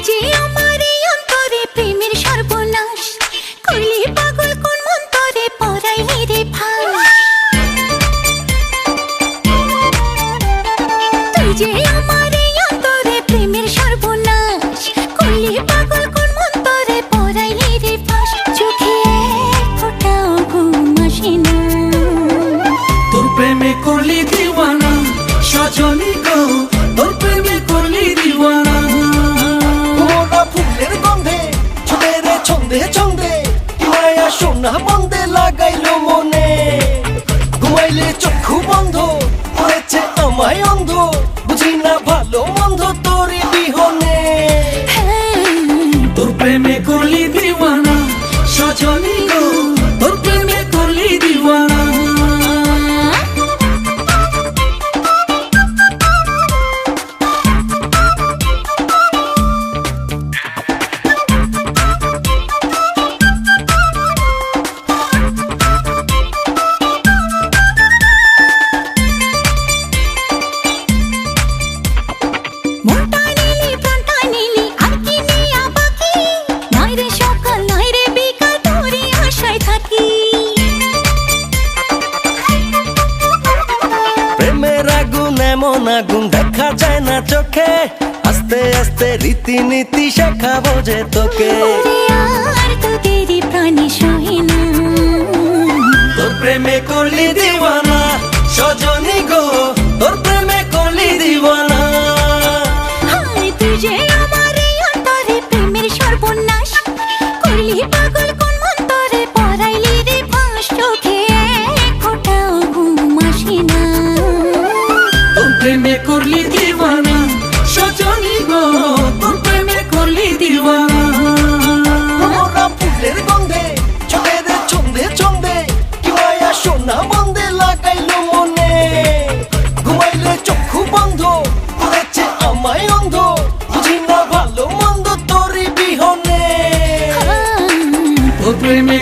যে আমার এই অন্তরে প্রেমের সর্বনাশ, করলি পাগল কোন মন্তরে পরাইলি রে ফাঁস। তুই যে আমার এই অন্তরে প্রেমের সর্বনাশ, করলি পাগল কোন মন্তরে পরাইলি রে ফাঁস। চোখে এক ফোঁটাও ঘুম আসে না, তোর প্রেমে করলি দিওয়ানা সজনী গো, তোর প্রেমে করলি দিওয়ানা। মোরা ফুলের গন্ধে ছুটে রে ছন্দে ছন্দে, কি মায়া সোনা বন্দে লাগাইলো মনে। ঘুমাইলে চক্ষু বন্ধ করেছে আমায় অন্ধ, বুঝি না ভালো মন্দ তোরই বিহনে। তোর প্রেমে করলি দিওয়ানা সজনী গো, তোর প্রেমে করলি দিওয়ানা। মনটা নিলি প্রাণটা নিলি আর কি নেয়া বাকি, নয় রে সকাল নয় রে বিকাল তোরই আশায় থাকি। প্রেমের আগুন এমন আগুন দেখা যায় না চোখে, আস্তে আস্তে রীতিনীতি শেখাবো যে তোকে। ওরে আর তোদেরই প্রাণে সহে না, তোর প্রেমে করলি দিওয়ানা সজনী গো, তোর প্রেমে করলি দিওয়ানা। হায় তুই যে আমার এই অন্তরে প্রেমের সর্বনাশ, করলি পাগল কোন মন্তরে পরাইলি রে ফাঁস। চোখে এক ফোঁটাও ঘুম আসে না, তোর প্রেমে করলি দিওয়ানা সজনী গো, তোর প্রেমে করলি দিওয়ানা। মোরা ফুলের গন্ধে ছুটে রে ছন্দে ছন্দে, কি মায়া সোনা বন্দে লাগাইলো মনে। ঘুমাইলে চক্ষু বন্ধ করেছে আমায় অন্ধ, বুঝি না ভালো মন্দ তোরই বিহনে। তোর প্রেমে